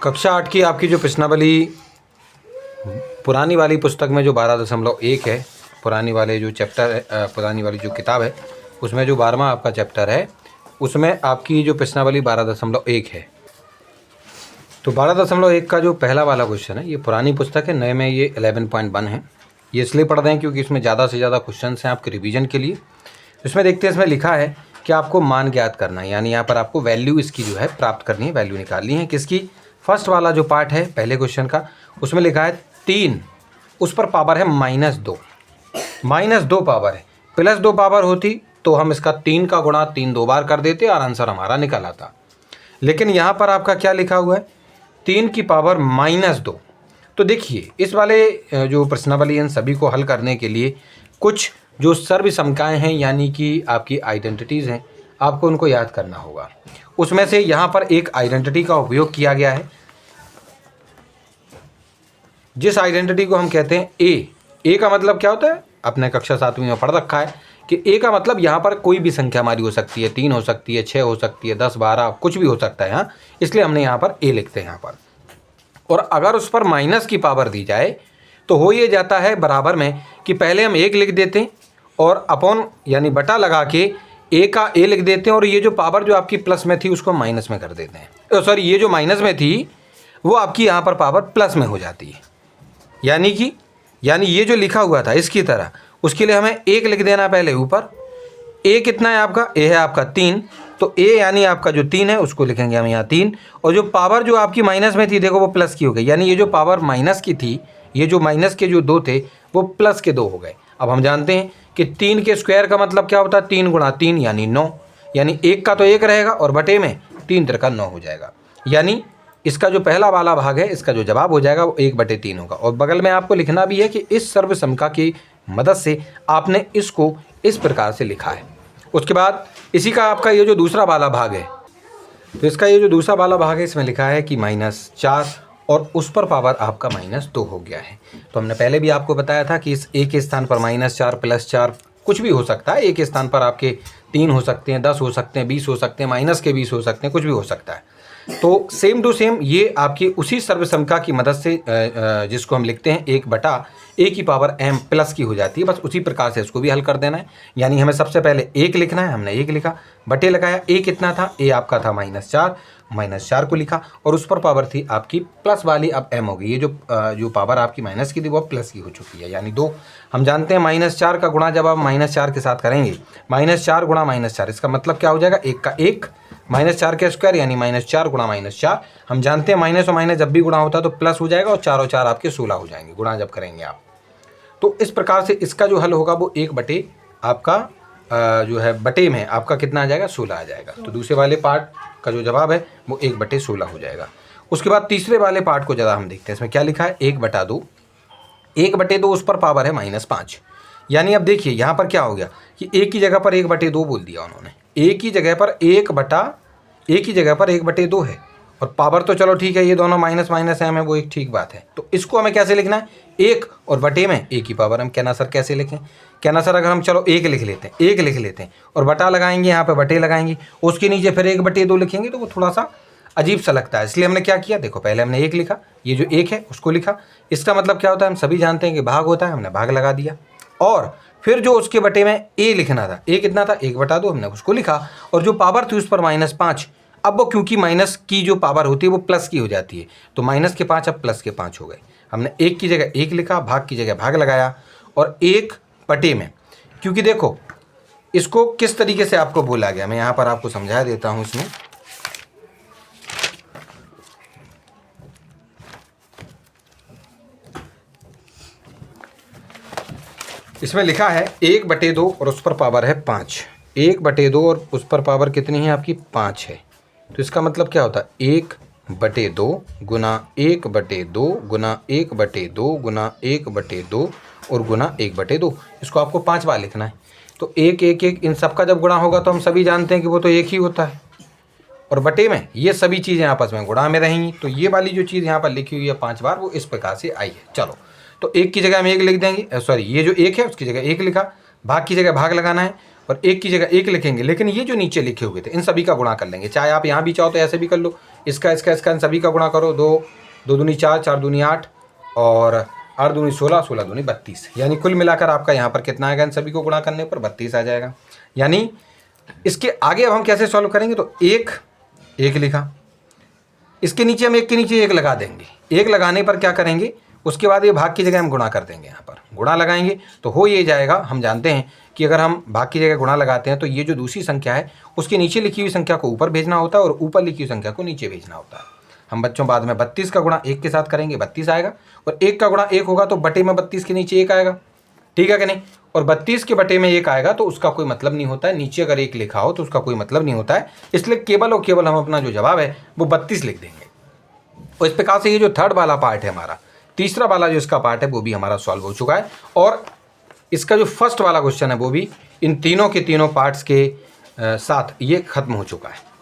कक्षा 8 की आपकी जो प्रश्नावली पुरानी वाली पुस्तक में जो 12.1 है, पुरानी वाले जो चैप्टर है, पुरानी वाली जो किताब है उसमें जो 12वां आपका चैप्टर है उसमें आपकी जो प्रश्नावली 12.1 है। तो 12.1 का जो पहला वाला क्वेश्चन है ये पुरानी पुस्तक है, नए में ये 11.1 है। ये इसलिए पढ़ रहे हैं क्योंकि इसमें ज़्यादा से ज़्यादा क्वेश्चन हैं आपके रिवीजन के लिए। इसमें देखते हैं, इसमें लिखा है कि आपको मान ज्ञात करना है, यानी यहाँ पर आपको वैल्यू इसकी जो है प्राप्त करनी है, वैल्यू निकालनी है। किसकी? फर्स्ट वाला जो पार्ट है पहले क्वेश्चन का, उसमें लिखा है 3, उस पर पावर है -2, -2 पावर है, +2 पावर होती तो हम इसका 3 का गुणा 3 2 बार कर देते और आंसर हमारा निकल आता। लेकिन यहाँ पर आपका क्या लिखा हुआ है, 3 की पावर -2। तो देखिए इस वाले जो प्रश्नावली इन सभी को हल करने के लिए कुछ जो सर्वसमकाएँ हैं यानी कि आपकी आइडेंटिटीज़ हैं, आपको उनको याद करना होगा। उसमें से यहाँ पर एक आइडेंटिटी का उपयोग किया गया है, जिस आइडेंटिटी को हम कहते हैं ए। ए का मतलब क्या होता है, अपने कक्षा 7वीं में पढ़ रखा है कि ए का मतलब यहाँ पर कोई भी संख्या हमारी हो सकती है, 3 हो सकती है, 6 हो सकती है, 10 12 कुछ भी हो सकता है यहाँ, इसलिए हमने यहाँ पर ए लिखते हैं यहाँ पर। और अगर उस पर माइनस की पावर दी जाए तो हो ये जाता है बराबर में कि पहले हम 1 लिख देते हैं और अपॉन यानी बटा लगा के ए का ए लिख देते हैं, और ये जो पावर जो आपकी प्लस में थी उसको माइनस में कर देते हैं। सॉरी, ये जो माइनस में थी वो आपकी यहाँ पर पावर प्लस में हो जाती है, यानी ये जो लिखा हुआ था इसकी तरह, उसके लिए हमें 1 लिख देना पहले ऊपर। ए कितना है आपका, ए है आपका 3, तो ए यानी आपका जो 3 है उसको लिखेंगे हम यहाँ 3, और जो पावर जो आपकी माइनस में थी देखो वो प्लस की हो गई, यानी ये जो पावर माइनस की थी, ये जो माइनस के जो 2 थे वो प्लस के 2 हो गए। अब हम जानते हैं कि 3 के स्क्वायर का मतलब क्या होता है, 3 गुणा 3 यानी 9, यानी 1 का तो 1 रहेगा और बटे में 3 3 का 9 हो जाएगा। यानी इसका जो पहला वाला भाग है इसका जो जवाब हो जाएगा वो 1/3 होगा। और बगल में आपको लिखना भी है कि इस सर्वसमका की मदद से आपने इसको इस प्रकार से लिखा है। उसके बाद इसी का आपका ये जो दूसरा वाला भाग है, तो इसका ये जो दूसरा वाला भाग है इसमें लिखा है कि -4 और उस पर पावर आपका -2 हो गया है। तो हमने पहले भी आपको बताया था कि इस ए के स्थान पर -4 +4 कुछ भी हो सकता है। ए के स्थान पर आपके 3 हो सकते हैं, 10 हो सकते हैं, 20 हो सकते हैं, माइनस के 20 हो सकते हैं, कुछ भी हो सकता है। तो सेम टू सेम ये आपकी उसी सर्वसमका की मदद से जिसको हम लिखते हैं 1/a की पावर m प्लस की हो जाती है, बस उसी प्रकार से इसको भी हल कर देना है। यानी हमें सबसे पहले 1 लिखना है, हमने 1 लिखा, बटे लगाया, a कितना था, a आपका था -4 को लिखा, और उस पर पावर थी आपकी प्लस वाली, अब m हो गई। ये जो पावर आपकी माइनस की थी वो प्लस की हो चुकी है, यानी 2। हम जानते हैं -4 का गुणा जब आप -4 के साथ करेंगे, -4 गुणा -4, इसका मतलब क्या हो जाएगा, 1 का 1, -4 का स्क्वायर यानी -4 गुणा -4। हम जानते हैं माइनस और माइनस जब भी गुणा होता है तो प्लस हो जाएगा, और 4 और 4 आपके 16 हो जाएंगे गुणा जब करेंगे आप। तो इस प्रकार से इसका जो हल होगा वो 1 बटे आपका जो है बटे में आपका कितना आ जाएगा, 16 आ जाएगा। तो दूसरे वाले पार्ट का जो जवाब है वो 1/16 हो जाएगा। उसके बाद तीसरे वाले पार्ट को ज़रा हम देखते हैं, इसमें क्या लिखा है, 1/2, 1/2 उस पर पावर है -5। यानी अब देखिए यहाँ पर क्या हो गया कि एक की जगह पर 1/2 बोल दिया उन्होंने, एक की जगह पर 1/2 है, और पावर तो चलो ठीक है, ये दोनों माइनस माइनस है, हमें वो एक ठीक बात है। तो इसको हमें कैसे लिखना है, 1 और बटे में a की पावर। हम कहना सर कैसे लिखें, कहना सर अगर हम चलो 1 लिख लेते हैं और बटा लगाएंगे, यहाँ पे बटे लगाएंगे, उसके नीचे फिर 1/2 लिखेंगे तो वो थोड़ा सा अजीब सा लगता है। इसलिए हमने क्या किया, देखो पहले हमने 1 लिखा, ये जो 1 है उसको लिखा, इसका मतलब क्या होता है हम सभी जानते हैं कि भाग होता है, हमने भाग लगा दिया, और फिर जो उसके बटे में a लिखना था, a कितना था, 1/2, हमने उसको लिखा, और जो पावर थी उस पर -5। अब वो क्योंकि माइनस की जो पावर होती है वो प्लस की हो जाती है, तो -5 अब +5 हो गए। हमने 1 की जगह 1 लिखा, भाग की जगह भाग लगाया, और 1 बटे में, क्योंकि देखो इसको किस तरीके से आपको बोला गया, मैं यहाँ पर आपको समझा देता हूँ। इसमें लिखा है 1/2 और उस पर पावर है 5, 1/2 और उस पर पावर कितनी है आपकी, 5 है। तो इसका मतलब क्या होता है, 1/2 गुना 1/2 गुना 1/2 गुना 1/2 और गुना 1/2, इसको आपको 5 बार लिखना है। तो 1 1 1 इन सब का जब गुणा होगा तो हम सभी जानते हैं कि वो तो 1 ही होता है, और बटे में ये सभी चीज़ें आपस में गुणा में रहेंगी। तो ये वाली जो चीज़ यहाँ पर लिखी हुई है 5 बार, वो इस प्रकार से आई है। चलो, तो 1 की जगह हम 1 लिख देंगे, सॉरी ये जो 1 है उसकी जगह 1 लिखा, भाग की जगह भाग लगाना है, और 1 की जगह 1 लिखेंगे, लेकिन ये जो नीचे लिखे हुए थे इन सभी का गुणा कर लेंगे। चाहे आप यहाँ भी चाहो तो ऐसे भी कर लो, इसका इन सभी का गुणा करो, 2 2 दूनी 4, 4 दूनी 8 और 8 दूनी 16, 16 दूनी 32, यानी कुल मिलाकर आपका यहाँ पर कितना आएगा इन सभी को गुणा करने पर 32 आ जाएगा। यानी इसके आगे अब हम कैसे सॉल्व करेंगे, तो एक लिखा, इसके नीचे हम एक के नीचे एक लगा देंगे, एक लगाने पर क्या करेंगे, उसके बाद ये भाग की जगह हम गुणा कर देंगे, यहाँ पर गुणा लगाएंगे तो हो ये जाएगा। हम जानते हैं कि अगर हम भाग की जगह गुणा लगाते हैं तो ये जो दूसरी संख्या है उसके नीचे लिखी हुई संख्या को ऊपर भेजना होता है और ऊपर लिखी हुई संख्या को नीचे भेजना होता है। हम बच्चों बाद में 32 का गुणा 1 के साथ करेंगे, 32 आएगा, और 1 का गुणा 1 होगा तो बटे में 32 के नीचे 1 आएगा, ठीक है कि नहीं। और 32 के बटे में 1 आएगा तो उसका कोई मतलब नहीं होता है, नीचे अगर 1 लिखा हो तो उसका कोई मतलब नहीं होता है, इसलिए केवल और केवल हम अपना जो जवाब है वो 32 लिख देंगे। और इस प्रकार से ये जो थर्ड वाला पार्ट है हमारा, तीसरा वाला जो इसका पार्ट है वो भी हमारा सॉल्व हो चुका है। और इसका जो फर्स्ट वाला क्वेश्चन है वो भी इन तीनों के तीनों पार्ट्स के साथ ये खत्म हो चुका है।